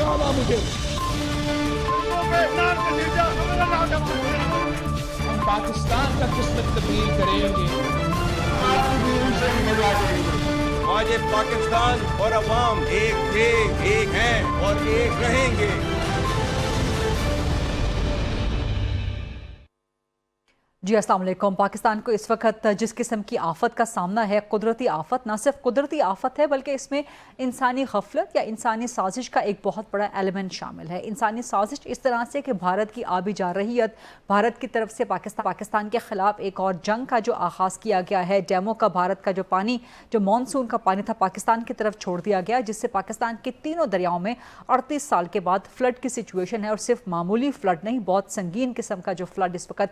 डाला मुझे। हम पाकिस्तान का किस्मत तब्दील करेंगे। आज ये पाकिस्तान और अवाम एक थे, एक हैं और एक रहेंगे। जी अस्सलाम वालेकुम। पाकिस्तान को इस वक्त जिस किस्म की आफत का सामना है, कुदरती आफत, ना सिर्फ कुदरती आफत है बल्कि इसमें इंसानी गफलत या इंसानी साजिश का एक बहुत बड़ा एलिमेंट शामिल है। इंसानी साजिश इस तरह से कि भारत की आबी जारहियत, भारत की तरफ से पाकिस्तान के खिलाफ एक और जंग का जो आगाज़ किया गया है, डैमों का भारत का जो पानी, जो मानसून का पानी था, पाकिस्तान की तरफ छोड़ दिया गया, जिससे पाकिस्तान के तीनों दरियाओं में 38 साल के बाद फ्लड की सिचुएशन है। और सिर्फ मामूली फ्लड नहीं, बहुत संगीन किस्म का जो फ्लड इस वक्त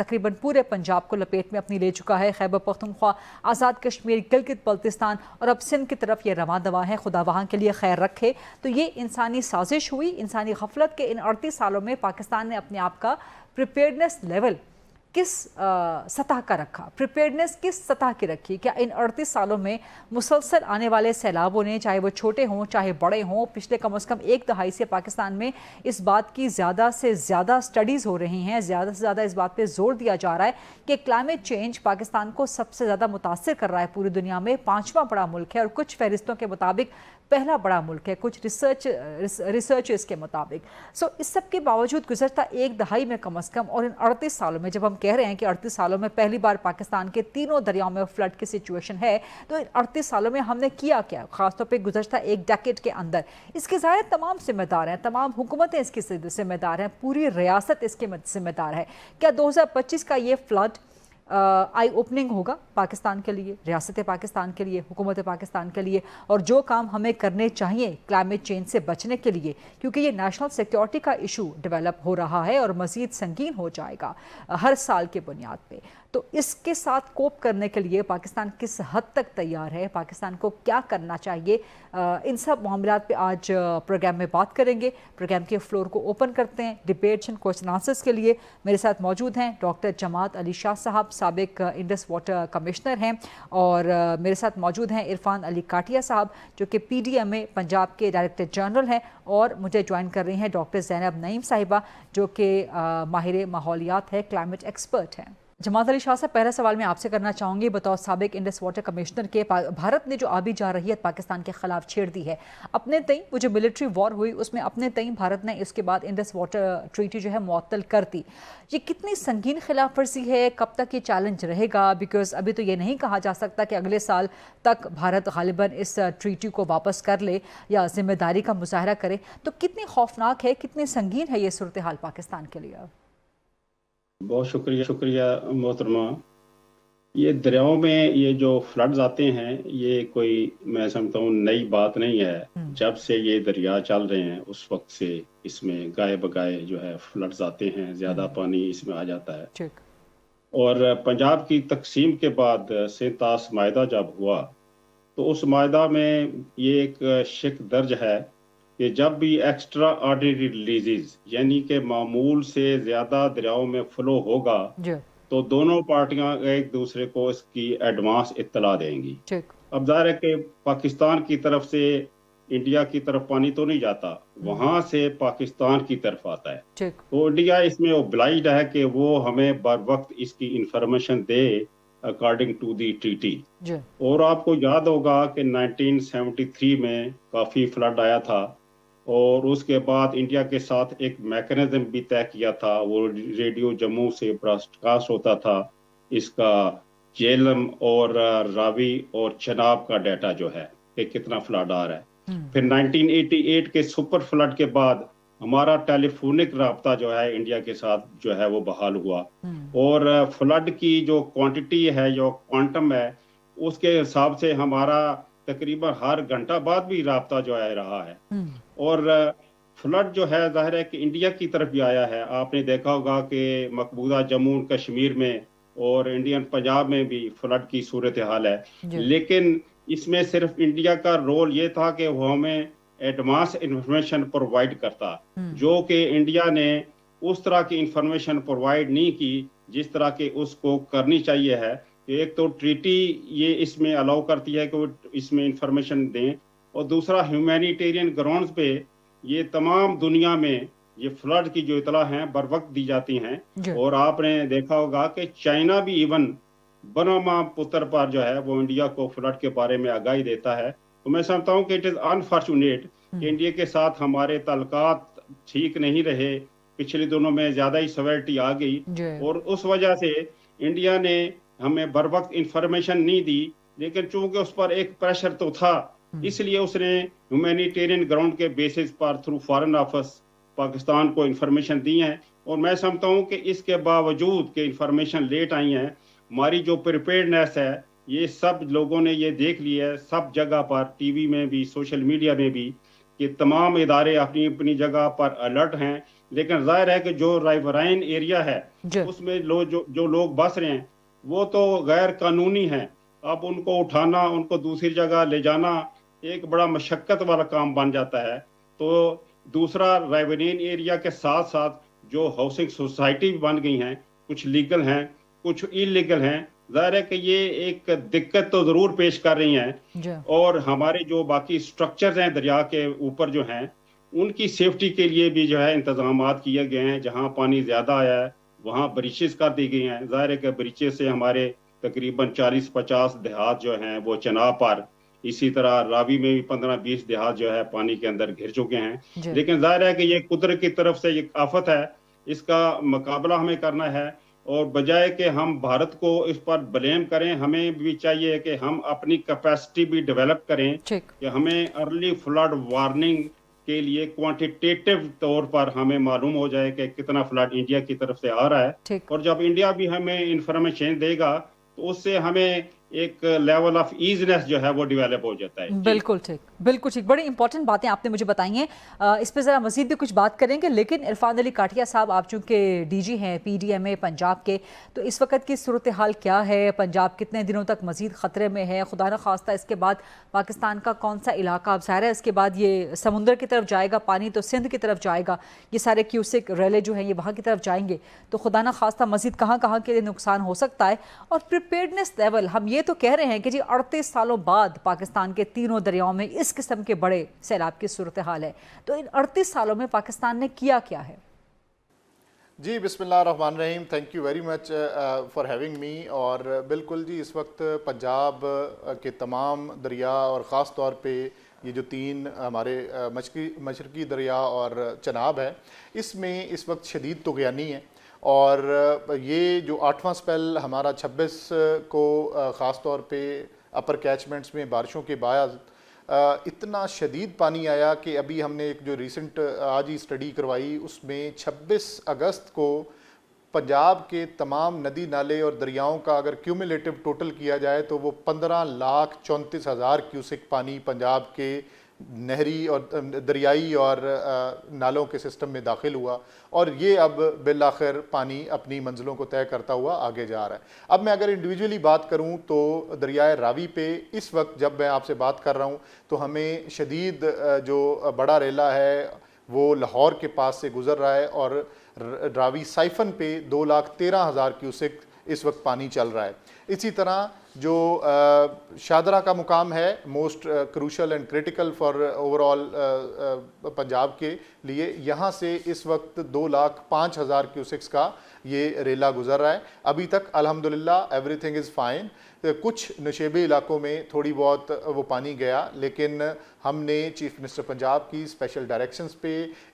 तकरीबन पूरे पंजाब को लपेट में अपनी ले चुका है। खैबर पख्तूनख्वा, आज़ाद कश्मीर, गिलगित बल्तिस्तान और अब सिंध की तरफ ये रवां दवा है। खुदा वहाँ के लिए खैर रखे। तो ये इंसानी साजिश हुई, इंसानी गफलत के इन 38 सालों में पाकिस्तान ने अपने आप का प्रिपेयर्डनेस लेवल किस सतह का रखा, प्रिपेयर्डनेस किस सतह की रखी। क्या इन 38 सालों में मुसलसल आने वाले सैलाबों ने, चाहे वो छोटे हों चाहे बड़े हों, पिछले कम से कम एक दहाई से पाकिस्तान में इस बात की ज़्यादा से ज़्यादा स्टडीज़ हो रही हैं, ज़्यादा से ज़्यादा इस बात पे जोर दिया जा रहा है कि क्लाइमेट चेंज पाकिस्तान को सबसे ज़्यादा मुतासर कर रहा है पूरी दुनिया में। 5वां बड़ा मुल्क है और कुछ फहरिस्तों के मुताबिक पहला बड़ा मुल्क है, कुछ रिसर्चर्स के मुताबिक। सो इस सब के बावजूद गुज़श्ता एक दहाई में कम अज़ कम और इन 38 सालों में, जब हम कह रहे हैं कि 38 सालों में पहली बार पाकिस्तान के तीनों दरियाओं में फ्लड की सिचुएशन है, तो इन 38 सालों में हमने किया क्या, खासतौर पर गुज़श्ता एक डेकेड के अंदर। इसके ज़ाहिर तमाम जिम्मेदार हैं, तमाम हुकूमतें इसकी जिम्मेदार हैं, पूरी रियासत इसके जिम्मेदार है। क्या 2025 का ये फ्लड आई ओपनिंग होगा पाकिस्तान के लिए, रियासत पाकिस्तान के लिए, हुकूमत पाकिस्तान के लिए, और जो काम हमें करने चाहिए क्लाइमेट चेंज से बचने के लिए, क्योंकि ये नेशनल सिक्योरिटी का इशू डेवलप हो रहा है और मज़ीद संगीन हो जाएगा हर साल के बुनियाद पे। तो इसके साथ कोप करने के लिए पाकिस्तान किस हद तक तैयार है, पाकिस्तान को क्या करना चाहिए, इन सब मामलात पे आज प्रोग्राम में बात करेंगे। प्रोग्राम के फ्लोर को ओपन करते हैं डिबेट एंड क्वेश्चन आंसर्स के लिए। मेरे साथ मौजूद हैं डॉक्टर जमात अली शाह साहब, साबिक इंडस वाटर कमिश्नर हैं, और मेरे साथ मौजूद हैं इरफान अली काटिया साहब जो कि PDMA पंजाब के डायरेक्टर जनरल हैं, और मुझे ज्वाइन कर रही हैं डॉक्टर ज़ैनब नईम साहिबा जो कि माहिर माहौलियात है, क्लाइमेट एक्सपर्ट हैं। जमात अली शाह साहब, पहला सवाल मैं आपसे करना चाहूँगी, बताओ साबिक इंडस वाटर कमिश्नर के, भारत ने जो आबी जारहियत पाकिस्तान के खिलाफ छेड़ दी है अपने तई, वो जो मिलिट्री वॉर हुई उसमें अपने तई भारत ने इसके बाद इंडस वाटर ट्रीटी जो है मुअत्तल कर दी। ये कितनी संगीन खिलाफ वर्जी है, कब तक ये चैलेंज रहेगा? बिकॉज अभी तो ये नहीं कहा जा सकता कि अगले साल तक भारत गालिबन इस ट्रीटी को वापस कर ले या जिम्मेदारी का मुजाहरा करे। तो कितनी खौफनाक है, कितनी संगीन है ये सूरत हाल पाकिस्तान के लिए? बहुत शुक्रिया मोहतरमा। ये दरियाओं में ये जो फ्लड्स आते हैं, ये कोई मैं समझता हूँ नई बात नहीं है। जब से ये दरिया चल रहे हैं उस वक्त से इसमें गाये बगाए जो है फ्लड्स आते हैं, ज्यादा पानी इसमें आ जाता है। और पंजाब की तकसीम के बाद सेंतास मायदा जब हुआ तो उस मायदा में ये एक शिक दर्ज है कि जब भी एक्स्ट्रा ऑर्डिनरी रिलीजेस यानी कि मामूल से ज्यादा दरियाओं में फ्लो होगा तो दोनों पार्टियां एक दूसरे को इसकी एडवांस इत्तला देंगी। अब जाहिर है कि पाकिस्तान की तरफ से इंडिया की तरफ पानी तो नहीं जाता, वहां से पाकिस्तान की तरफ आता है। तो इंडिया इसमें ओब्लाइज्ड है कि वो हमें बर वक्त इसकी इंफॉर्मेशन दे अकॉर्डिंग टू दी ट्रीटी। और आपको याद होगा कि 1973 में काफी फ्लड आया था और उसके बाद इंडिया के साथ एक मैकेनिज्म भी तय किया था, वो रेडियो जम्मू से ब्रॉडकास्ट होता था इसका जेलम और रावी और चनाब का डाटा जो है कि कितना फ्लड आ रहा है। फिर 1988 के सुपर फ्लड के बाद हमारा टेलीफोनिक राब्ता जो है इंडिया के साथ जो है वो बहाल हुआ, और फ्लड की जो क्वांटिटी है, जो क्वांटम है, उसके हिसाब से हमारा तकरीबन हर घंटा बाद भी राब्ता जो है रहा है। और फ्लड जो है जाहिर है कि इंडिया की तरफ भी आया है। आपने देखा होगा कि मकबूजा जम्मू कश्मीर में और इंडियन पंजाब में भी फ्लड की सूरत हाल है, लेकिन इसमें सिर्फ इंडिया का रोल ये था कि वो हमें एडवांस इंफॉर्मेशन प्रोवाइड करता, जो कि इंडिया ने उस तरह की इंफॉर्मेशन प्रोवाइड नहीं की जिस तरह की उसको करनी चाहिए है। एक तो ट्रीटी ये इसमें अलाउ करती है कि वो इसमें इंफॉर्मेशन दें, और दूसरा ह्यूमैनिटेरियन ग्राउंड्स पे ये तमाम दुनिया में ये फ्लड की जो इतला हैं बर वक्त दी जाती हैं। जी। और आपने देखा होगा कि चाइना भी इवन ब्रह्मपुत्र पर जो है वो इंडिया को फ्लड के बारे में आगाही देता है। तो मैं समझता हूँ कि इट इज अनफॉर्चुनेट कि इंडिया के साथ हमारे ताल्लुकात ठीक नहीं रहे, पिछले दिनों में ज्यादा ही सेवेरिटी आ गई जी। और उस वजह से इंडिया ने हमें बर वक्त इंफॉर्मेशन नहीं दी, लेकिन चूंकि उस पर एक प्रेशर तो था इसलिए उसने ह्यूमैनिटेरियन ग्राउंड के बेसिस पर थ्रू फॉरेन ऑफिस पाकिस्तान को इंफॉर्मेशन दी है। और मैं समझता हूँ कि इसके बावजूद कि इंफॉर्मेशन लेट आई है, हमारी जो प्रिपेयर्डनेस है ये सब लोगों ने ये देख लिया है, सब जगह पर टीवी में भी सोशल मीडिया में भी, कि तमाम इदारे अपनी अपनी जगह पर अलर्ट हैं। लेकिन जाहिर है कि जो राइवराइन एरिया है उसमें जो लोग बस रहे हैं वो तो गैर कानूनी हैं। अब उनको उठाना, उनको दूसरी जगह ले जाना एक बड़ा मशक्कत वाला काम बन जाता है। तो दूसरा, राइवराइन एरिया के साथ साथ जो हाउसिंग सोसाइटी भी बन गई हैं, कुछ लीगल हैं कुछ इलीगल हैं, जाहिर है कि ये एक दिक्कत तो जरूर पेश कर रही हैं। और हमारे जो बाकी स्ट्रक्चर्स हैं दरिया के ऊपर जो हैं उनकी सेफ्टी के लिए भी जो है इंतजामात किए गए हैं। जहां पानी ज्यादा आया है वहां ब्रीचेस कर दी गई हैं। जाहिर है कि ब्रीचेस से हमारे तकरीबन 40-50 देहात जो हैं वो चनाब पर, इसी तरह रावी में भी 15-20 देहात जो है पानी के अंदर घिर चुके हैं। लेकिन जाहिर है कि ये कुदरत की तरफ से एक आफत है, इसका मुकाबला हमें करना है। और बजाय कि हम भारत को इस पर ब्लेम करें, हमें भी चाहिए कि हम अपनी कैपेसिटी भी डेवलप करें कि हमें अर्ली फ्लड वार्निंग के लिए क्वांटिटेटिव तौर पर हमें मालूम हो जाए कि कितना फ्लड इंडिया की तरफ से आ रहा है। और जब इंडिया भी हमें इंफॉर्मेशन देगा तो उससे हमें एक लेवल ऑफ ईजनेस जो है वो डेवलप हो जाता है। बिल्कुल ठीक, बिल्कुल ठीक। बड़ी इंपॉर्टेंट बातें आपने मुझे बताई हैं। इस पे ज़रा मजीद भी कुछ बात करेंगे, लेकिन इरफान अली काठिया साहब, आप चूँकि डीजी हैं पीडीएमए पंजाब के, तो इस वक्त की सूरत हाल क्या है? पंजाब कितने दिनों तक मजीद ख़तरे में है? खुदा न खास्ता इसके बाद पाकिस्तान का कौन सा इलाका, अब ज़ाहिर है इसके बाद ये समुंदर की तरफ जाएगा, पानी तो सिंध की तरफ जाएगा, ये सारे क्यूसिक रेले जो हैं ये वहाँ की तरफ जाएंगे, तो खुदा न खास्ता मजीद कहाँ कहाँ के लिए नुकसान हो सकता है? और प्रिपेयर्डनेस लेवल, हम ये तो कह रहे हैं कि जी 38 सालों बाद पाकिस्तान के तीनों दरियाओं में इस किस्म के बड़े सैलाब की सूरत हाल है, तो इन 38 सालों में पाकिस्तान ने किया क्या है? जी बिस्मिल्लाहिर्रहमानिर्रहीम, thank you very much for having me. और बिल्कुल जी, इस वक्त पंजाब के तमाम दरिया और ख़ास तौर पे ये जो तीन हमारे मशरकी दरिया और चनाब है, इसमें इस वक्त शदीद तुग़यानी है। और ये जो 8वां स्पेल हमारा 26 को ख़ास तौर पे अपर कैचमेंट्स में बारिशों के बाद इतना शदीद पानी आया कि अभी हमने एक जो रिसेंट आज ही स्टडी करवाई, उसमें 26 अगस्त को पंजाब के तमाम नदी नाले और दरियाओं का अगर क्यूमुलेटिव टोटल किया जाए तो वो 15,34,000 क्यूसिक पानी पंजाब के नहरी और दरियाई और नालों के सिस्टम में दाखिल हुआ। और ये अब बिलाखिर पानी अपनी मंजिलों को तय करता हुआ आगे जा रहा है। अब मैं अगर इंडिविजुअली बात करूं तो दरियाए रावी पे इस वक्त जब मैं आपसे बात कर रहा हूं तो हमें शदीद जो बड़ा रेला है वो लाहौर के पास से गुजर रहा है और रावी साइफन पे 2,13,000 क्यूसिक इस वक्त पानी चल रहा है। इसी तरह जो शादरा का मुकाम है, most crucial and critical for overall Punjab के लिए, यहाँ से इस वक्त 2,05,000 क्यूसिक्स का ये रेला गुजर रहा है। अभी तक अल्हम्दुलिल्लाह एवरीथिंग इज़ फाइन। कुछ नशेबी इलाकों में थोड़ी बहुत वो पानी गया, लेकिन हमने चीफ मिनिस्टर पंजाब की स्पेशल डायरेक्शंस पे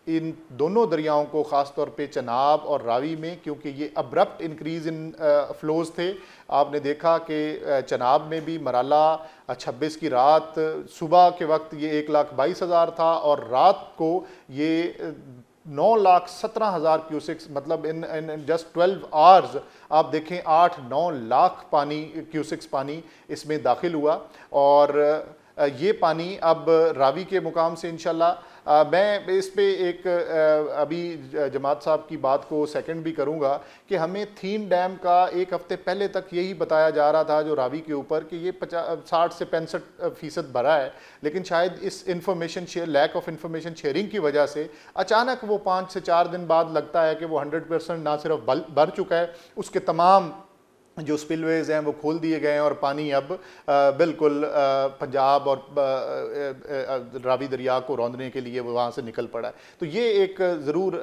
इन दोनों दरियाओं को ख़ास तौर पे चनाब और रावी में, क्योंकि ये अब्रप्ट इंक्रीज़ इन फ्लोज़ थे, आपने देखा कि चनाब में भी मराला 26 की रात सुबह के वक्त ये 1,22,000 था और रात को ये 9,17,000 क्यूसिक्स, मतलब इन जस्ट 12 आवर्स आप देखें 8-9 लाख क्यूसिक्स पानी इसमें दाखिल हुआ। और ये पानी अब रावी के मुकाम से इंशाल्लाह मैं इस पे एक अभी जमात साहब की बात को सेकंड भी करूंगा कि हमें थीन डैम का एक हफ्ते पहले तक यही बताया जा रहा था जो रावी के ऊपर कि ये 60 से 65% भरा है, लेकिन शायद इस लैक ऑफ इंफॉर्मेशन शेयरिंग की वजह से अचानक वो 5 से 4 दिन बाद लगता है कि वो 100% ना सिर्फ भर चुका है, उसके तमाम जो स्पिलवेज हैं वो खोल दिए गए हैं और पानी अब बिल्कुल पंजाब और रावी दरिया को रौंदने के लिए वहाँ से निकल पड़ा है। तो ये एक ज़रूर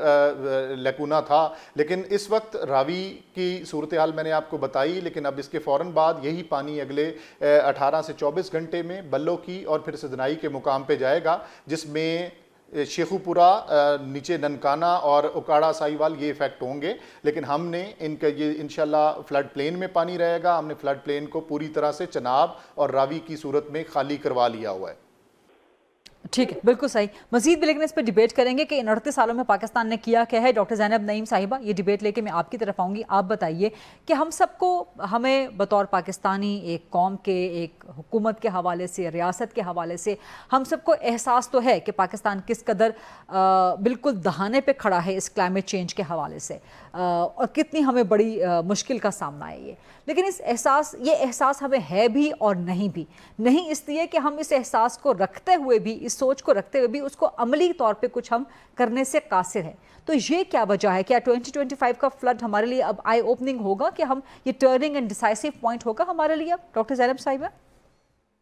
लैकुना था, लेकिन इस वक्त रावी की सूरत हाल मैंने आपको बताई, लेकिन अब इसके फ़ौरन बाद यही पानी अगले 18 से 24 घंटे में बल्लो की और फिर सदनाई के मुकाम पे जाएगा, जिसमें शेखुपुरा, नीचे ननकाना और उकाड़ा साहिवाल ये इफेक्ट होंगे। लेकिन हमने इनका ये इंशाल्लाह फ्लड प्लेन में पानी रहेगा, हमने फ्लड प्लेन को पूरी तरह से चनाब और रावी की सूरत में खाली करवा लिया हुआ है। ठीक है, बिल्कुल सही। मजीद भी लेकिन इस पर डिबेट करेंगे कि इन 38 सालों में पाकिस्तान ने किया क्या है। डॉक्टर ज़ैनब नईम साहिबा, ये डिबेट लेके मैं आपकी तरफ आऊँगी। आप बताइए कि हम सबको, हमें बतौर पाकिस्तानी, एक कौम के, एक हुकूमत के हवाले से, रियासत के हवाले से, हम सबको एहसास तो है कि पाकिस्तान किस कदर बिल्कुल दहाने पे खड़ा है इस क्लाइमेट चेंज के हवाले से, और कितनी हमें बड़ी मुश्किल का सामना है ये। लेकिन ये एहसास हमें है भी और नहीं भी। नहीं इसलिए कि हम इस एहसास को रखते हुए भी, इस सोच को रखते हुए भी उसको अमली तौर पे कुछ हम करने से कासिर हैं। तो ये क्या वजह है? क्या 2025 का फ्लड हमारे लिए अब आई ओपनिंग होगा, कि हम ये टर्निंग एंड डिसाइसिव पॉइंट होगा हमारे लिए अब? डॉक्टर ज़ैनब साहिबा,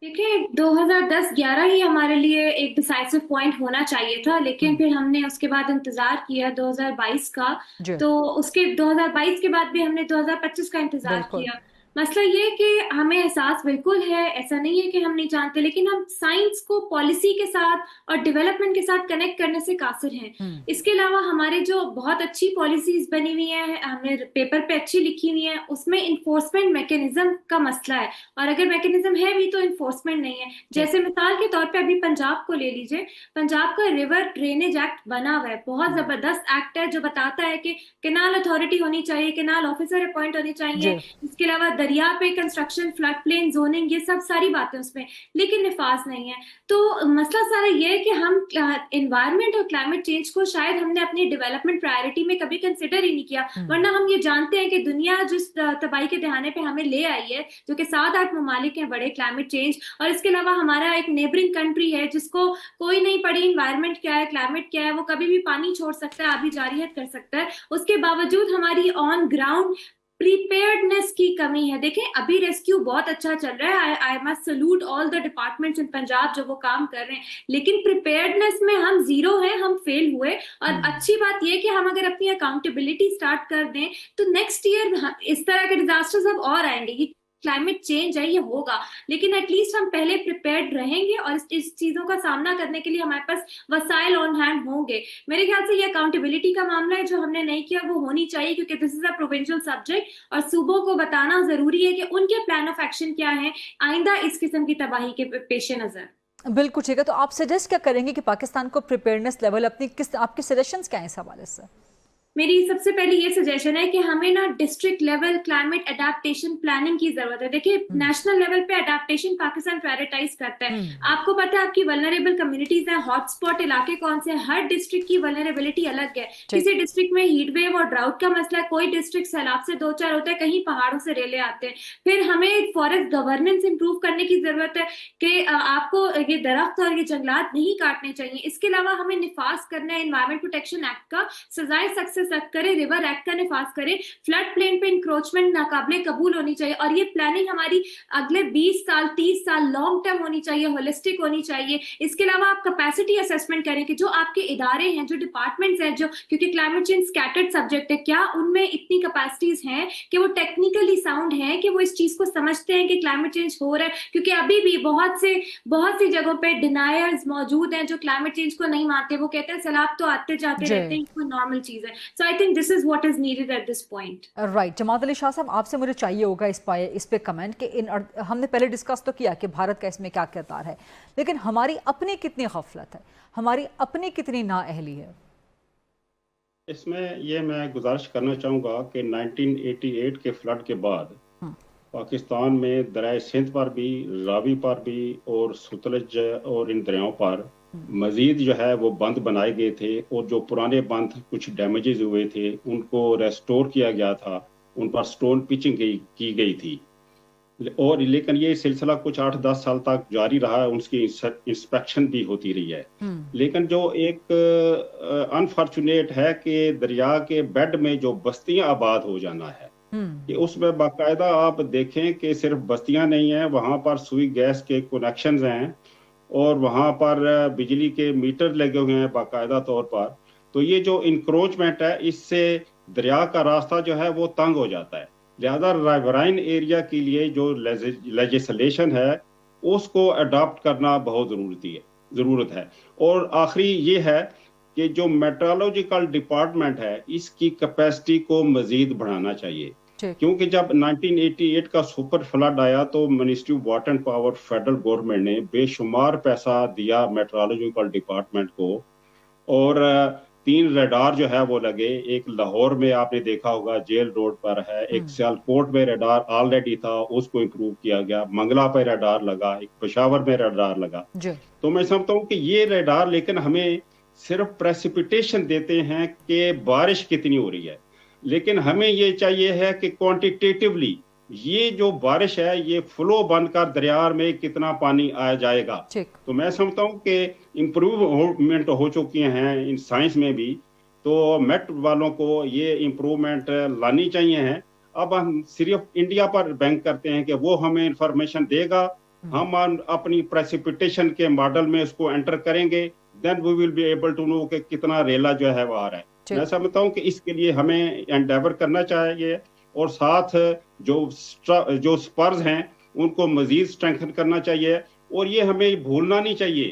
देखिए 2010-11 ही हमारे लिए एक डिसाइसिव पॉइंट होना चाहिए था, लेकिन फिर हमने उसके बाद इंतजार किया 2022 का। तो उसके 2022 के बाद भी हमने 2025 का इंतजार किया। मसला ये कि हमें एहसास बिल्कुल है, ऐसा नहीं है कि हम नहीं जानते, लेकिन हम साइंस को पॉलिसी के साथ और डेवलपमेंट के साथ कनेक्ट करने से कासिर हैं। इसके अलावा हमारे जो बहुत अच्छी पॉलिसीज बनी हुई हैं, हमने पेपर पे अच्छी लिखी हुई हैं, उसमें इन्फोर्समेंट मैकेनिज्म का मसला है, और अगर मैकेनिज्म है भी तो इन्फोर्समेंट नहीं है। जैसे मिसाल के तौर पे अभी पंजाब को ले लीजिए, पंजाब का रिवर ड्रेनेज एक्ट बना हुआ है, बहुत जबरदस्त एक्ट है, जो बताता है कि कैनाल अथॉरिटी होनी चाहिए, कैनाल ऑफिसर अपॉइंट होनी चाहिए। इसके अलावा दरिया पे कंस्ट्रक्शन, फ्लड प्लेन जोनिंग, ये सब सारी बातें उसमें, लेकिन निफाज नहीं है। तो मसला सारा ये है कि हम एनवायरनमेंट और क्लाइमेट चेंज को शायद हमने अपनी डेवलपमेंट प्रायोरिटी में कभी कंसिडर ही नहीं किया। वरना हम ये जानते हैं कि दुनिया जिस तबाही के दहाने पे हमें ले आई है, जो कि 7-8 ममालिक हैं बड़े क्लाइमेट चेंज, और इसके अलावा हमारा एक नेबरिंग कंट्री है जिसको कोई नहीं पड़ी इन्वायरमेंट क्या है, क्लाइमेट क्या है, वो कभी भी पानी छोड़ सकता है, आबी जारियत कर सकता है। उसके बावजूद हमारी ऑन ग्राउंड प्रीपेयर्डनेस की कमी है। देखें अभी रेस्क्यू बहुत अच्छा चल रहा है, I must salute all the departments in Punjab जो वो काम कर रहे हैं, लेकिन प्रिपेयर्डनेस में हम जीरो हैं, हम फेल हुए। और अच्छी बात यह कि हम अगर अपनी अकाउंटेबिलिटी स्टार्ट कर दें तो नेक्स्ट ईयर इस तरह के डिजास्टर्स अब और आएंगे। क्लाइमेट चेंज है, ये होगा, लेकिन एटलीस्ट हम पहले प्रिपेयर्ड रहेंगे और इस चीजों का सामना करने के लिए हमारे पास वसाइल ऑन हैंड होंगे। मेरे ख्याल से ये अकाउंटेबिलिटी का मामला है जो हमने नहीं किया, वो होनी चाहिए, क्योंकि this is a provincial subject और सूबों को बताना जरूरी है कि उनके प्लान ऑफ एक्शन क्या है आइंदा इस किस्म की तबाही के पेश नजर। बिल्कुल ठीक है। तो आप सजेस्ट क्या करेंगे कि पाकिस्तान को प्रिपेयर्डनेस लेवल अपनी आपके सजेशंस क्या है इस हवाले से? मेरी सबसे पहले ये सजेशन है कि हमें ना district level climate adaptation planning की जरूरत है। देखिए नेशनल लेवल पे अडेप्टेशन पाकिस्तान प्रायोरिटाइज करता है। आपको पता है आपकी वल्नरेबल कम्युनिटीज हैं, हॉटस्पॉट इलाके कौन से हैं, हर डिस्ट्रिक्ट की वल्नरेबिलिटी अलग है। किसी डिस्ट्रिक्ट में हीट वेव और ड्राउट का मसला है, कोई डिस्ट्रिक्ट सैलाब से 2-4 होता है, कहीं पहाड़ों से रेले आते हैं। फिर हमें फॉरेस्ट गवर्नेंस इंप्रूव करने की जरूरत है कि आपको ये दरख्त और ये जंगलात नहीं काटने चाहिए। इसके अलावा हमें निफाज करना है एनवायरमेंट प्रोटेक्शन एक्ट का, सजाए सक्सेस करे, रिवर एक्ट का निफाज करे, फ्लड प्लेन पे इंक्रोचमेंट नाकाबिले कबूल होनी चाहिए, और ये प्लानिंग हमारी अगले 20 साल 30 साल लॉन्ग टर्म होनी चाहिए, होलिस्टिक होनी चाहिए। इसके अलावा आप कैपेसिटी असेसमेंट करें कि जो आपके इदारे हैं, जो डिपार्टमेंट्स हैं, जो क्योंकि क्लाइमेट चेंज स्कैटर्ड सब्जेक्ट है, क्या उनमें इतनी कैपेसिटीज हैं कि वो टेक्निकली साउंड है, कि वो इस चीज को समझते हैं कि क्लाइमेट चेंज हो रहा है। क्योंकि अभी भी बहुत सी जगहों पे डिनायर्स मौजूद हैं जो क्लाइमेट चेंज को नहीं मानते। वो कहते हैं सैलाब तो आते जाते रहते हैं, कोई नॉर्मल चीज है। So I think this is what is needed at this point. Right. जमात अली शाह साहब, आपसे मुझे चाहिए होगा इस पे कमेंट कि हमने पहले डिस्कस तो किया कि भारत का इसमें क्या किरदार है, लेकिन हमारी अपनी कितनी गफलत है, हमारी अपनी कितनी नाअहली है? इसमें ये मैं गुजारिश करना चाहूँगा कि 1988 के फ्लड के बाद पाकिस्तान में दरिया सिंध पर भी, रावी पर भी और सतलज और इन दरियाओं पर मजीद जो है वो बंद बनाए गए थे, और जो पुराने बंद कुछ डैमेजेस हुए थे उनको रेस्टोर किया गया था, उन पर स्टोन पिचिंग की गई थी। और लेकिन ये सिलसिला कुछ 8-10 साल तक जारी रहा है, उसकी इंस्पेक्शन भी होती रही है। लेकिन जो एक अनफॉर्चुनेट है कि दरिया के बेड में जो बस्तियां आबाद हो जाना है, कि उसमें बाकायदा आप देखें कि सिर्फ बस्तियां नहीं हैं, वहां पर सुई गैस के कनेक्शंस हैं और वहां पर बिजली के मीटर लगे हुए हैं बाकायदा तौर पर। तो ये जो इंक्रोचमेंट है, इससे दरिया का रास्ता जो है वो तंग हो जाता है। लिहाजा राइवराइन एरिया के लिए जो लेजिस्लेशन है उसको अडॉप्ट करना बहुत ज़रूरत है। और आखिरी ये है कि जो मेट्रोलॉजिकल डिपार्टमेंट है इसकी कैपेसिटी को मजीद बढ़ाना चाहिए, क्योंकि जब 1988 का सुपर फ्लड आया तो ministry of water and power federal government ने बेशुमार पैसा दिया मेट्रोलॉजिकल डिपार्टमेंट को, और 3 रडार जो है वो लगे। एक लाहौर में आपने देखा होगा जेल रोड पर है, एक सियालकोट में रडार ऑलरेडी था, उसको इम्प्रूव किया गया, मंगला पे रडार लगा, एक पेशावर में रडार लगा। तो मैं समझता हूँ कि ये रडार लेकिन हमें सिर्फ प्रेसिपिटेशन देते हैं कि बारिश कितनी हो रही है, लेकिन हमें ये चाहिए है कि क्वांटिटेटिवली ये जो बारिश है ये फ्लो बनकर दरिया में कितना पानी आ जाएगा। तो मैं समझता हूँ कि इम्प्रूवमेंट हो चुकी हैं इन साइंस में भी, तो मेट वालों को ये इम्प्रूवमेंट लानी चाहिए है। अब हम सिर्फ इंडिया पर बैंक करते हैं कि वो हमें इंफॉर्मेशन देगा, हम अपनी प्रेसिपिटेशन के मॉडल में उसको एंटर करेंगे, then we will be able to know कि कितना रेला जो है वो आ रहा है। मैं समझता हूँ कि इसके लिए हमें एंडेवर करना चाहिए और साथ जो स्पर्स हैं उनको मजीद स्ट्रेंथन करना चाहिए। और ये हमें भूलना नहीं चाहिए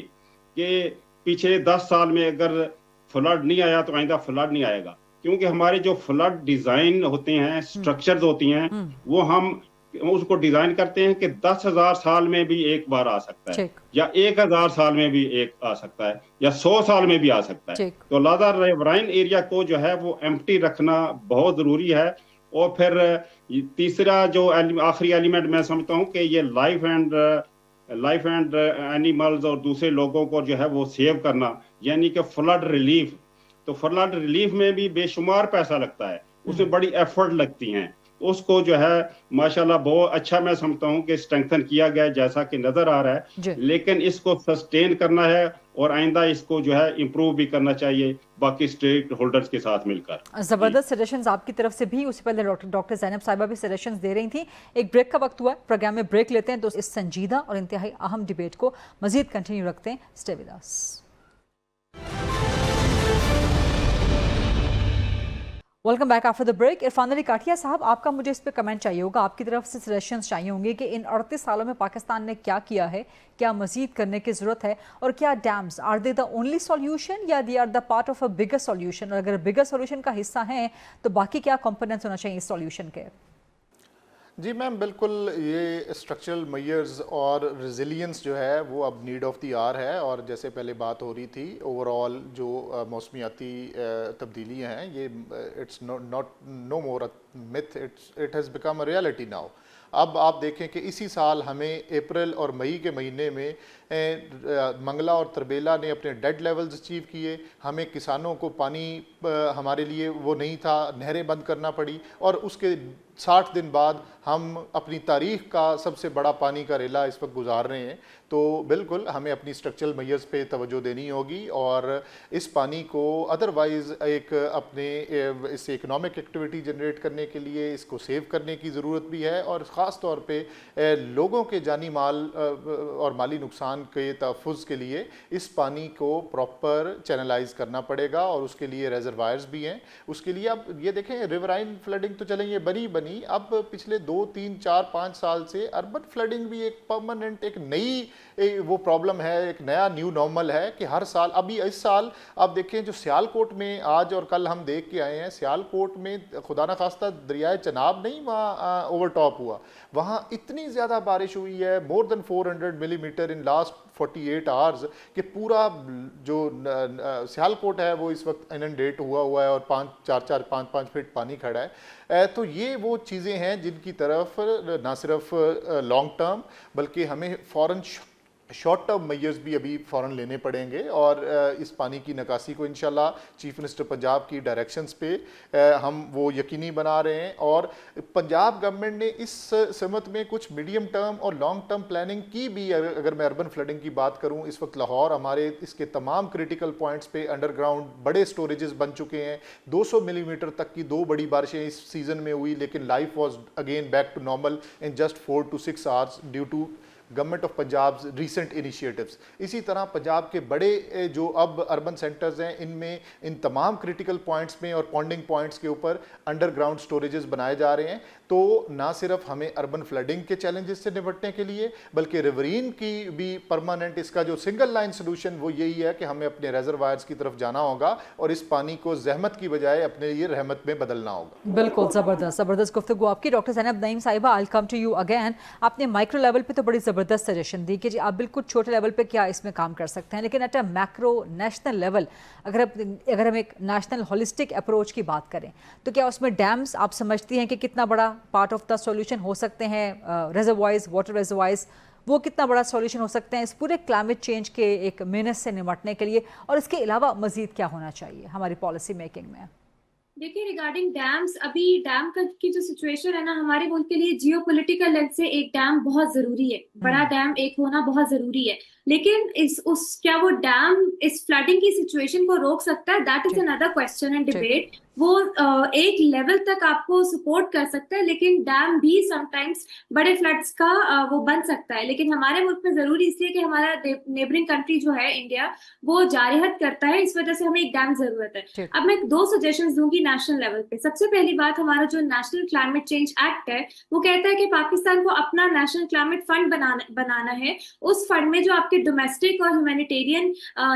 कि पिछले 10 साल में अगर फ्लड नहीं आया तो आइंदा फ्लड नहीं आएगा, क्योंकि हमारे जो फ्लड डिजाइन होते हैं, स्ट्रक्चर्स होती हैं, वो हम उसको डिजाइन करते हैं कि 10,000 साल में भी एक बार आ सकता है, या 1,000 साल में भी एक आ सकता है, या 100 साल में भी आ सकता है। तो लादा राइवराइन एरिया को जो है वो एम्प्टी रखना बहुत जरूरी है। और फिर तीसरा जो आखिरी एलिमेंट मैं समझता हूँ कि ये लाइफ एंड एनिमल्स और दूसरे लोगों को जो है वो सेव करना, यानी कि फ्लड रिलीफ। तो फ्लड रिलीफ में भी बेशुमार पैसा लगता है, उसमें बड़ी एफर्ट लगती हैं, उसको जो है माशाल्लाह बहुत अच्छा मैं समझता हूँ कि स्ट्रेंथन किया गया जैसा कि नजर आ रहा है, लेकिन इसको सस्टेन करना है और आइंदा इसको जो है इम्प्रूव भी करना चाहिए बाकी स्टेक होल्डर्स के साथ मिलकर। जबरदस्त सजेशंस आपकी तरफ से भी। उससे पहले डॉक्टर ज़ैनब साहिबा भी सजेशंस दे रही थी। एक ब्रेक का वक्त हुआ है, प्रोग्राम में ब्रेक लेते हैं, तो इस संजीदा और इंतहाई अहम डिबेट को मजीद कंटिन्यू रखते हैं। Stay with us. Welcome back after the break. Irfan Ali Kathia साहब, आपका मुझे इस पे कमेंट चाहिए होगा, आपकी तरफ से सजेशंस चाहिए होंगे कि इन 38 सालों में पाकिस्तान ने क्या किया है, क्या मजीद करने की ज़रूरत है, और क्या dams are they the only solution या are they the part of a bigger solution, और अगर बिगर सॉल्यूशन का हिस्सा हैं तो बाकी क्या कंपोनेंट्स होना चाहिए इस सॉल्यूशन के? जी मैम, बिल्कुल ये स्ट्रक्चरल मेजर्स और रिजिलियंस जो है वो अब नीड ऑफ द आवर है। और जैसे पहले बात हो रही थी, ओवरऑल जो मौसमियाती तब्दीलियाँ हैं ये it's no more a myth, it has become a reality now. अब आप देखें कि इसी साल हमें अप्रैल और मई के महीने में मंगला और तरबेला ने अपने डेड लेवल्स अचीव किए। हमें किसानों को पानी हमारे लिए वो नहीं था, नहरें बंद करना पड़ी, और उसके 60 दिन बाद हम अपनी तारीख का सबसे बड़ा पानी का रेला इस वक्त गुजार रहे हैं। तो बिल्कुल हमें अपनी स्ट्रक्चरल मेजर्स पे तवज्जो देनी होगी और इस पानी को अदरवाइज़ एक अपने इस इकोनॉमिक एक्टिविटी जनरेट करने के लिए इसको सेव करने की ज़रूरत भी है, और ख़ास तौर पे लोगों के जानी माल और माली नुकसान के तहफ़्फ़ुज़ के लिए इस पानी को प्रॉपर चैनलाइज करना पड़ेगा, और उसके लिए रेजरवायर्स भी हैं। उसके लिए अब ये देखें, रिवराइन फ्लडिंग तो चलेंगे बनी, अब पिछले 2, 3, 4, 5 साल से अर्बन फ्लडिंग भी एक परमानेंट, एक नई वो प्रॉब्लम है, एक नया न्यू नॉर्मल है कि हर साल, अभी इस साल आप देखें जो सियालकोट में आज और कल हम देख के आए हैं, सियालकोट में खुदा न खास्ता दरियाए चनाब नहीं वहाँ ओवरटॉप हुआ, वहाँ इतनी ज़्यादा बारिश हुई है, more than 400 millimetre in last 48 hours, कि पूरा जो सियालकोट है वो इस वक्त इनंडेट हुआ है और 5 फीट पानी खड़ा है। तो ये वो चीज़ें हैं जिनकी तरफ ना सिर्फ लॉन्ग टर्म बल्कि हमें फ़ौरन शॉर्ट टर्म मेजर्स भी अभी फ़ौरन लेने पड़ेंगे और इस पानी की निकासी को इंशाल्लाह चीफ मिनिस्टर पंजाब की डायरेक्शंस पे हम वो यकीनी बना रहे हैं। और पंजाब गवर्नमेंट ने इस सिमत में कुछ मीडियम टर्म और लॉन्ग टर्म प्लानिंग की भी। अगर मैं अर्बन फ्लडिंग की बात करूं, इस वक्त लाहौर हमारे इसके तमाम क्रिटिकल पॉइंट्स पे अंडरग्राउंड बड़े स्टोरेजेस बन चुके हैं। 200 मिलीमीटर तक की 2 बड़ी बारिशें इस सीज़न में हुई, लेकिन life was again back to normal in just 4 to 6 hours due to government of Punjab recent initiatives. इसी तरह पंजाब के बड़े जो अब अर्बन सेंटर्स हैं, इनमें इन तमाम क्रिटिकल पॉइंट्स में और पॉन्डिंग पॉइंट्स के ऊपर अंडरग्राउंड स्टोरेजेस बनाए जा रहे हैं। तो ना सिर्फ हमें अर्बन फ्लडिंग के चैलेंजेस से निपटने के लिए, बल्कि रिवरीन की भी परमानेंट इसका जो सिंगल लाइन सोल्यूशन वो यही है कि हमें अपने रेजरवायर्स की तरफ जाना होगा और इस पानी को जहमत की बजाय अपने लिए रहमत में बदलना होगा। बिल्कुल, जबरदस्त गुफ्तगू आपकी। डॉक्टर ज़ैनब नईम साहिबा, आई कम टू यू अगेन। आपने माइक्रो लेवल पे तो बड़ी ज़बरदस्त सजेशन दी कि जी आप बिल्कुल छोटे लेवल पे क्या इसमें काम कर सकते हैं, लेकिन at a macro national level अगर हम एक नेशनल होलिस्टिक अप्रोच की बात करें तो क्या उसमें डैम्स आप समझती हैं कि कितना बड़ा पार्ट ऑफ द सॉल्यूशन हो सकते हैं? रिजर्वॉयर्स, वाटर रिजर्वॉयर्स, वो कितना बड़ा सॉल्यूशन हो सकते हैं इस पूरे क्लाइमेट चेंज के एक मेनस से निपटने के लिए? और इसके अलावा मजीद क्या होना चाहिए हमारी पॉलिसी मेकिंग में? देखिए, रिगार्डिंग डैम्स, अभी डैम की जो सिचुएशन है ना, हमारे मुल्क के लिए जियो पोलिटिकल लेंस से एक डैम बहुत जरूरी है, बड़ा डैम एक होना बहुत जरूरी है। लेकिन क्या वो डैम इस फ्लडिंग की सिचुएशन को रोक सकता है? That is another question and debate. वो एक लेवल तक आपको सपोर्ट कर सकता है, लेकिन डैम भी समटाइम्स बड़े फ्लड्स का वो बन सकता है। लेकिन हमारे मुल्क में जरूरी इसलिए कि हमारा नेबरिंग कंट्री जो है इंडिया, वो जारहत करता है, इस वजह से हमें एक डैम जरूरत है। अब मैं 2 सजेशंस दूंगी नेशनल लेवल पे। सबसे पहली बात, हमारा जो नेशनल क्लाइमेट चेंज एक्ट है वो कहता है कि पाकिस्तान को अपना नेशनल क्लाइमेट फंड बनाना है। उस फंड में जो आपके डोमेस्टिक और ह्यूमैनिटेरियन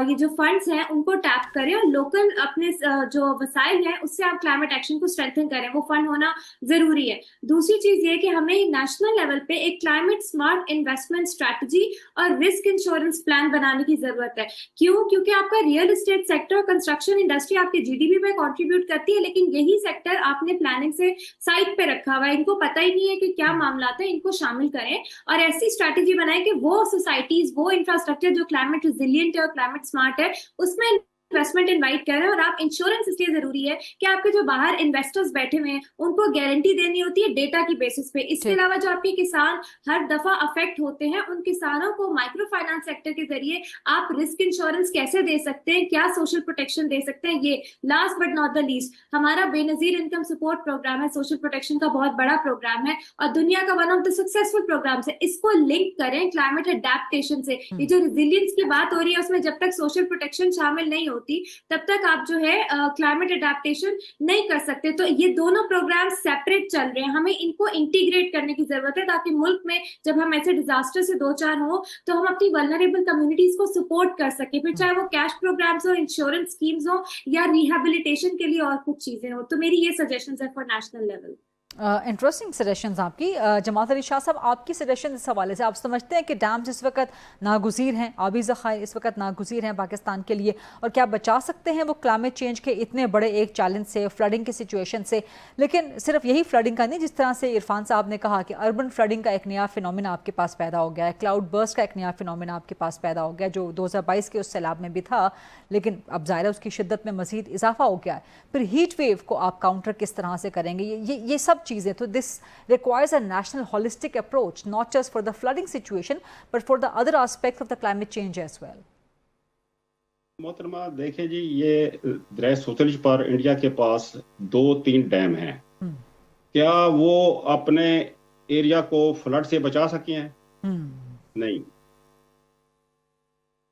ये जो फंड्स हैं उनको टैप करें और लोकल अपने जो वसाइल हैं उससे आप क्लाइमेट एक्शन को स्ट्रेंथन करें। वो फंड होना जरूरी है। दूसरी चीज ये कि हमें नेशनल लेवल पे एक क्लाइमेट स्मार्ट इन्वेस्टमेंट स्ट्रैटेजी और रिस्क इंश्योरेंस प्लान बनाने की जरूरत है। क्यों? क्योंकि आपका रियल एस्टेट सेक्टर और कंस्ट्रक्शन इंडस्ट्री आपके जीडीपी में कंट्रीब्यूट करती है, लेकिन यही सेक्टर आपने प्लानिंग से साइड पे रखा हुआ है। इनको पता ही नहीं है कि क्या मामला है। इनको शामिल करें और ऐसी स्ट्रैटेजी बनाएं कि वो सोसाइटीज, वो इंफ्रास्ट्रक्चर जो क्लाइमेट रिजिलियंट है और क्लाइमेट स्मार्ट है, उसमें इन्वेस्टमेंट इनवाइट कर रहे हैं। और आप इंश्योरेंस इसलिए जरूरी है कि आपके जो बाहर इन्वेस्टर्स बैठे हुए हैं उनको गारंटी देनी होती है डेटा की बेसिस पे। इसके अलावा जो आपके किसान हर दफा अफेक्ट होते हैं, उन किसानों को माइक्रो फाइनेंस सेक्टर के जरिए आप रिस्क इंश्योरेंस कैसे दे सकते हैं, क्या सोशल प्रोटेक्शन दे सकते हैं। ये last but not the least, हमारा बेनजीर इनकम सपोर्ट प्रोग्राम है, सोशल प्रोटेक्शन का बहुत बड़ा प्रोग्राम है और दुनिया का one of the successful programs है। इसको लिंक करें क्लाइमेट अडेप्टेशन से। ये जो रेजिलियंस की बात हो रही है उसमें जब तक सोशल प्रोटेक्शन शामिल नहीं होती तब तक आप जो है क्लाइमेट अडेप्टेशन नहीं कर सकते। तो ये दोनों प्रोग्राम सेपरेट चल रहे हैं, हमें इनको इंटीग्रेट करने की जरूरत है ताकि मुल्क में जब हम ऐसे डिजास्टर से दो चार हो तो हम अपनी वल्नरेबल कम्युनिटीज को सपोर्ट कर सके, फिर चाहे वो कैश प्रोग्राम्स हो, इंश्योरेंस स्कीम्स हो या रिहेबिलिटेशन के लिए और कुछ चीजें हो। तो मेरी ये सजेशंस है for national level. Interesting suggestions आपकी। जमात अली शाह साहब, आपकी सजेशन इस हवाले से, आप समझते हैं कि डैम्स इस वक्त नागुज़ीर हैं, आबी ज़खायर इस वक्त नागुज़ीर हैं पाकिस्तान के लिए, और क्या बचा सकते हैं वो क्लाइमेट चेंज के इतने बड़े एक चैलेंज से, फ्लडिंग की सिचुएशन से? लेकिन सिर्फ यही फ्लडिंग का नहीं, जिस तरह से इरफान साहब ने कहा कि अर्बन फ्लडिंग का एक नया फिनोमिना आपके पास पैदा हो गया है, क्लाउड बर्स्ट का एक नया फिनोमिना आपके पास पैदा हो गया जो 2022 के उस सैलाब में भी था, लेकिन अब ज़ाहिर है उसकी शिद्दत में मज़ीद इजाफा हो गया है। फिर हीट वेव को आप काउंटर किस तरह से करेंगे? ये सब चीज़ें, तो this requires a national holistic approach, not just for the flooding situation but for the other aspects of the climate change as well. मोहतरमा देखें जी, ये दरिया सतलुज पर इंडिया के पास 2-3 डैम हैं। क्या वो अपने एरिया को फ्लड से बचा सके हैं? नहीं।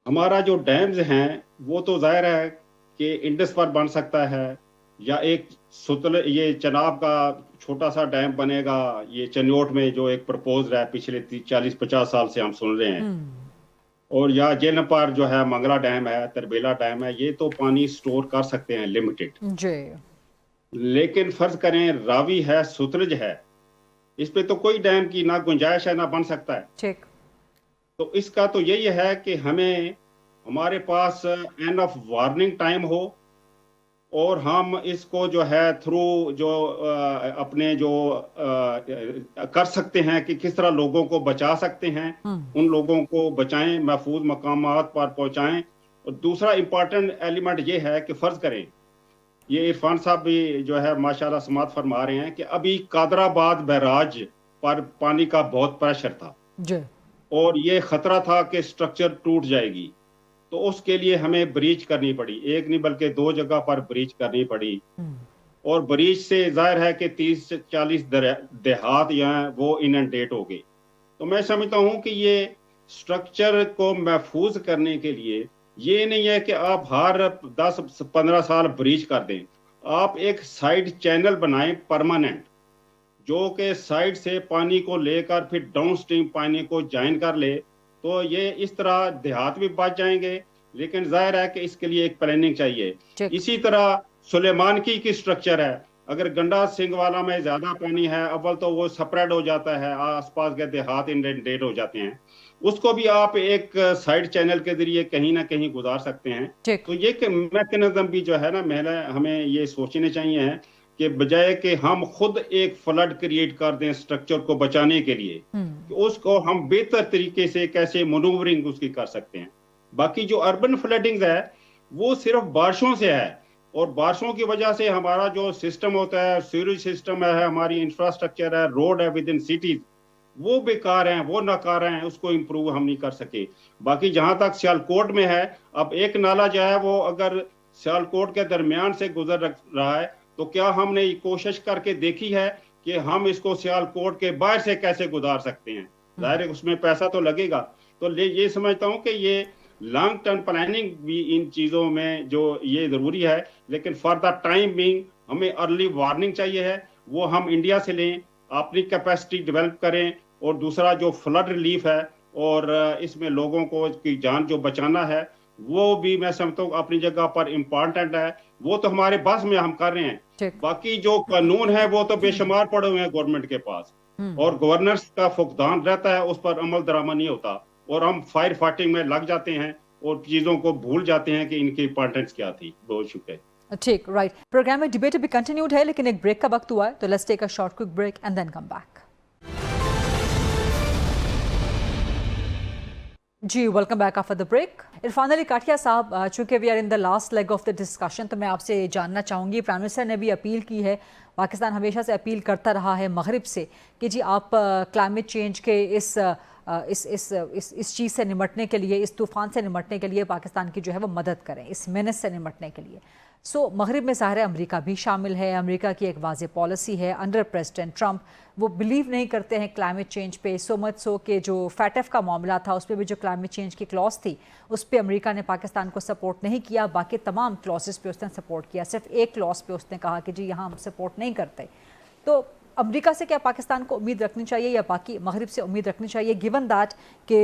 हमारा जो डैम्स हैं वो तो जाहिर है कि इंडस पर बन सकता है, या एक ये चनाब का छोटा सा डैम बनेगा, ये चन्योट में जो एक प्रपोज है पिछले 40-50 साल से हम सुन रहे हैं, और या जेल पर जो है मंगला डैम है, तरबेला डैम है, ये तो पानी स्टोर कर सकते हैं लिमिटेड जी। लेकिन फर्ज करें रावी है, सतलुज है, इस पे तो कोई डैम की ना गुंजाइश है ना बन सकता है। ठीक। तो इसका तो यही है कि हमें हमारे पास एनफ वार्निंग टाइम हो, और हम इसको जो है थ्रू जो अपने जो कर सकते हैं कि किस तरह लोगों को बचा सकते हैं, उन लोगों को बचाएं, महफूज मकामात पर पहुंचाएं। और दूसरा इम्पोर्टेंट एलिमेंट ये है कि फर्ज करें, ये इरफान साहब भी जो है माशाल्लाह समात फरमा रहे हैं कि अभी कादराबाद बैराज पर पानी का बहुत प्रेशर था जी। और ये खतरा था कि स्ट्रक्चर टूट जाएगी, तो उसके लिए हमें ब्रीच करनी पड़ी, एक नहीं बल्कि 2 जगह पर ब्रीच करनी पड़ी। और ब्रीच से जाहिर है कि 30-40 देहात यहाँ वो इनंडेट हो गए। तो मैं समझता हूँ कि ये स्ट्रक्चर को महफूज करने के लिए ये नहीं है कि आप हर 10-15 साल ब्रीच कर दें, आप एक साइड चैनल बनाएं परमानेंट, जो कि साइड से पानी को लेकर फिर डाउन स्ट्रीम पानी को ज्वाइन कर ले। तो ये इस तरह देहात भी बच जाएंगे, लेकिन जाहिर है कि इसके लिए एक प्लानिंग चाहिए। इसी तरह सुलेमान की स्ट्रक्चर है, अगर गंडा सिंह वाला में ज्यादा पानी है, अव्वल तो वो स्प्रेड हो जाता है, आसपास के देहात इंडेंट हो जाते हैं, उसको भी आप एक साइड चैनल के जरिए कहीं ना कहीं गुजार सकते हैं। तो ये मैकेनिज्म भी जो है ना, हमें ये सोचने चाहिए है कि बजाय कि हम खुद एक फ्लड क्रिएट कर दें स्ट्रक्चर को बचाने के लिए, कि उसको हम बेहतर तरीके से कैसे मनूवरिंग उसकी कर सकते हैं। बाकी जो अर्बन फ्लडिंग है वो सिर्फ बारिशों से है, और बारिशों की वजह से हमारा जो सिस्टम होता है, सीवरेज सिस्टम है, हमारी इंफ्रास्ट्रक्चर है, रोड है विद इन सिटीज, वो बेकार हैं, वो नाकार हैं, उसको इम्प्रूव हम नहीं कर सके। बाकी जहां तक सियालकोट में है, अब एक नाला जो है वो अगर सियालकोट के दरमियान से गुजर रहा है, तो क्या हमने कोशिश करके देखी है कि हम इसको सियालकोट के बाहर से कैसे गुजार सकते हैं? जाहिर है उसमें पैसा तो लगेगा। तो ये समझता हूं कि ये लॉन्ग टर्म प्लानिंग भी इन चीजों में जो ये जरूरी है, लेकिन फॉर द टाइम बीइंग हमें अर्ली वार्निंग चाहिए है, वो हम इंडिया से लें, अपनी कैपेसिटी डेवलप करें। और दूसरा जो फ्लड रिलीफ है और इसमें लोगों को की जान जो बचाना है, वो भी मैं समझता हूँ अपनी जगह पर इम्पोर्टेंट है, वो तो हमारे बस में हम कर रहे हैं। बाकी जो कानून है वो तो बेशुमार पड़े हुए हैं गवर्नमेंट के पास, और गवर्नर्स का फुकदान रहता है, उस पर अमल दरामद नहीं होता, और हम फायर फाइटिंग में लग जाते हैं और चीजों को भूल जाते हैं कि इनकी इंपॉर्टेंस क्या थी। बहुत शुक्रिया। ठीक, राइट। प्रोग्राम में डिबेट भी कंटिन्यूड है, लेकिन एक ब्रेक का वक्त हुआ है, तो let's take a short quick break and then come back. जी, welcome back after the break. Irfan Ali Kathia साहब, चूंकि we are in the last leg of the discussion, तो मैं आपसे जानना चाहूँगी, प्राइम मिनिस्टर ने भी अपील की है, पाकिस्तान हमेशा से अपील करता रहा है मगरिब से कि जी आप क्लाइमेट चेंज के इस चीज़ से निमटने के लिए, इस तूफ़ान से निमटने के लिए पाकिस्तान की जो है वो मदद करें, इस मेनेस से निमटने के लिए। मगरिब में ज़ाहिर है अमेरिका भी शामिल है, अमेरिका की एक वाज़े पॉलिसी है अंडर प्रेसिडेंट ट्रंप, वो बिलीव नहीं करते हैं क्लाइमेट चेंज पे, सो मच सो कि जो फैटफ का मामला था उस पर भी जो क्लाइमेट चेंज की क्लॉज थी उस पर अमेरिका ने पाकिस्तान को सपोर्ट नहीं किया, बाकी तमाम क्लॉसेस पे उसने सपोर्ट किया, सिर्फ एक क्लॉज पे उसने कहा कि जी यहाँ हम सपोर्ट नहीं करते। तो अमेरिका से क्या पाकिस्तान को उम्मीद रखनी चाहिए या बाकी मगरिब से उम्मीद रखनी चाहिए, गिवन दैट कि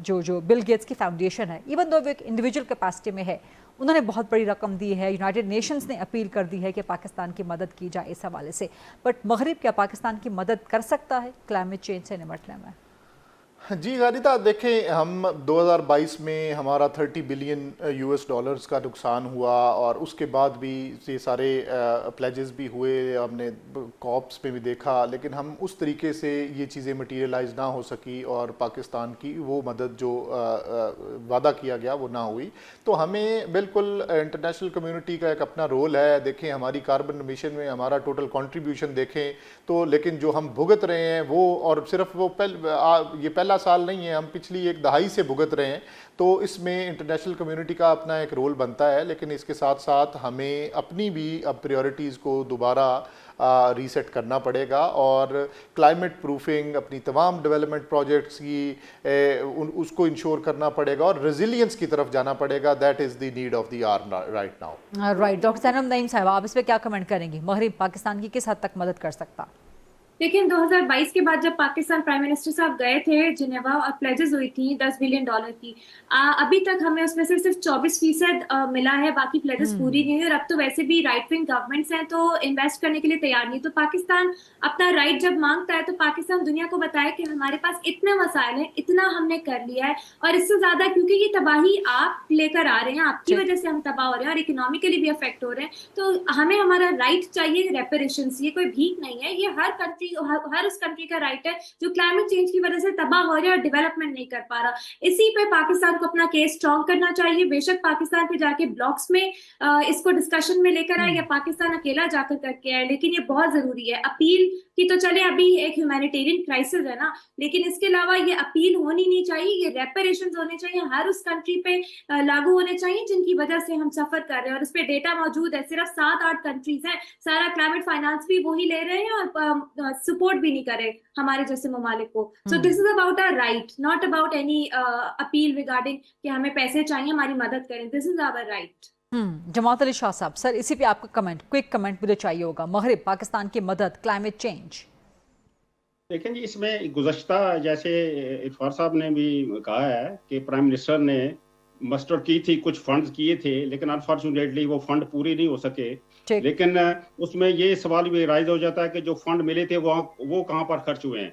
जो बिल गेट्स की फाउंडेशन है, इवन दो वो एक इंडिविजुअल कैपेसिटी में है, उन्होंने बहुत बड़ी रकम दी है, यूनाइटेड नेशंस ने अपील कर दी है कि पाकिस्तान की मदद की जाए इस हवाले से, बट मगरिब क्या पाकिस्तान की मदद कर सकता है क्लाइमेट चेंज से निपटने में? जी गालिदा, देखें हम 2022 में हमारा 30 बिलियन US डॉलर्स का नुकसान हुआ, और उसके बाद भी ये सारे प्लेजेस भी हुए, हमने कॉप्स में भी देखा, लेकिन हम उस तरीके से ये चीज़ें मटीरियलाइज ना हो सकी और पाकिस्तान की वो मदद जो वादा किया गया वो ना हुई। तो हमें बिल्कुल इंटरनेशनल कम्युनिटी का एक अपना रोल है। देखें हमारी कार्बन एमिशन में हमारा टोटल कंट्रीब्यूशन देखें तो, लेकिन जो हम भुगत रहे हैं वो, और सिर्फ वो ये पहला साल नहीं है, हम पिछली एक दहाई से भुगत रहे हैं, तो इसमें इंटरनेशनल कम्युनिटी का अपना एक रोल बनता है। लेकिन इसके साथ साथ हमें अपनी भी अब प्रायोरिटीज़ को दोबारा रीसेट करना पड़ेगा, और क्लाइमेट प्रूफिंग, अपनी तमाम डेवलपमेंट प्रोजेक्ट्स की उसको इंश्योर करना पड़ेगा, और रेजिलियंस की तरफ जाना पड़ेगा। That is the need of the hour right now. Right, doctor Sanam Naeem साहब, आप इस पर क्या कमेंट करेंगी? मगरिब पाकिस्तान की किस हद तक मदद कर सकता? लेकिन 2022 के बाद जब पाकिस्तान प्राइम मिनिस्टर साहब गए थे जिनेवा और प्लेजेस हुई थी $10 बिलियन की, अभी तक हमें उसमें से सिर्फ 24% मिला है, बाकी प्लेजेस पूरी नहीं हुई। और अब तो वैसे भी राइट विंग गवर्नमेंट्स हैं तो इन्वेस्ट करने के लिए तैयार नहीं। तो पाकिस्तान अपना राइट जब मांगता है तो पाकिस्तान दुनिया को बताए कि हमारे पास इतने मसाइल हैं, इतना हमने कर लिया है और इससे ज्यादा, क्योंकि ये तबाही आप लेकर आ रहे हैं, आपकी वजह से हम तबाह हो रहे हैं और इकोनॉमिकली भी अफेक्ट हो रहे हैं। तो हमें हमारा राइट चाहिए, रेपरेशंस। ये कोई भीख नहीं है, ये हर कंट्री, हर उस कंट्री का राइट है जो क्लाइमेट चेंज की वजह से तबाह हो रहा है और डेवलपमेंट नहीं कर पा रहा। इसी पे पाकिस्तान को अपना केस स्ट्रॉन्ग करना चाहिए। बेशक पाकिस्तान पे जाके ब्लॉक्स में इसको डिस्कशन में लेकर आए या पाकिस्तान अकेला जाकर करके आए, लेकिन ये बहुत जरूरी है। अपील की तो चले, अभी एक ह्यूमैनिटेरियन क्राइसिस है ना, लेकिन इसके अलावा ये अपील होनी नहीं चाहिए, ये रेपरेशंस होने चाहिए, हर उस कंट्री पे लागू होने चाहिए जिनकी वजह से हम सफर कर रहे हैं। और इस पे डेटा मौजूद है, सिर्फ 7-8 कंट्रीज हैं, सारा क्लाइमेट फाइनेंस भी वही ले रहे हैं और सपोर्ट भी नहीं कर रहे हमारे जैसे ममालिक को। So this is about our right, not about any appeal regarding कि हमें पैसे चाहिए, हमारी मदद करें। This is our right. Jamaat Ali Shah साहब, सर इसी पे आपका कमेंट, क्विक कमेंट मुझे चाहिए होगा। मगरिब पाकिस्तान की मदद, क्लाइमेट चेंज। लेकिन जी इसमें गुज़श्ता, जैसे इरफान साहब ने भी कहा है कि प्राइम मिनिस्टर ने मस्टर की थी, कुछ फंड्स किए थे, लेकिन अनफॉर्चुनेटली वो फंड पूरी नहीं हो सके। लेकिन उसमें ये सवाल भी राइज हो जाता है कि जो फंड मिले थे वो कहाँ पर खर्च हुए हैं।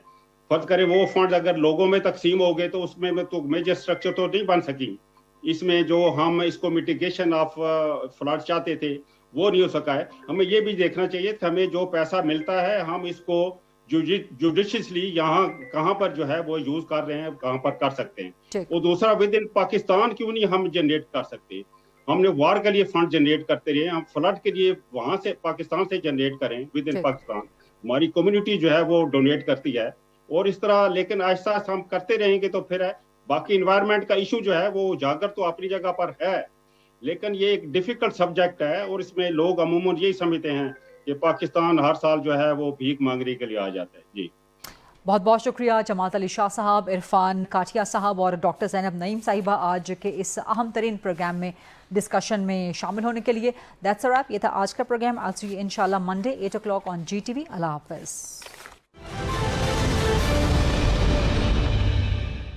फर्ज करें वो फंड अगर लोगों में तकसीम हो गए तो उसमें तो मेजर स्ट्रक्चर तो नहीं बन सकी। इसमें जो हम इसको मिटिगेशन ऑफ फ्लड चाहते थे वो नहीं हो सका है। हमें ये भी देखना चाहिए कि हमें जो पैसा मिलता है हम इसको जुडिशियसली यहाँ कहाँ पर जो है वो यूज कर रहे हैं, कहाँ पर कर सकते हैं। और दूसरा, विद इन पाकिस्तान क्यों नहीं हम जनरेट कर सकते। हमने वार के लिए फंड जनरेट करते रहे, हम फ्लड के लिए वहां से पाकिस्तान से जनरेट करें विद इन पाकिस्तान। हमारी कम्युनिटी जो है वो डोनेट करती है और इस तरह, लेकिन आहिस्ता आहिस्ता हम करते रहेंगे तो फिर है। बाकी इन्वायरमेंट का इशू जो है वो उजागर तो अपनी जगह पर है, लेकिन ये एक डिफिकल्ट सब्जेक्ट है और इसमें लोग अमूमन यही समझते हैं कि पाकिस्तान हर साल जो है वो भीख मांगने के लिए आ जाता है। जी बहुत बहुत शुक्रिया जमात अली शाह साहब, इरफान काठिया साहब और डॉक्टर ज़ैनब नईम साहिबा आज के इस अहम तरीन प्रोग्राम में डिस्कशन में शामिल होने के लिए। That's a wrap. ये था आज का प्रोग्राम। आज इंशाल्लाह मंडे 8 o'clock ऑन GTV। अल्लाह हाफ़िज़।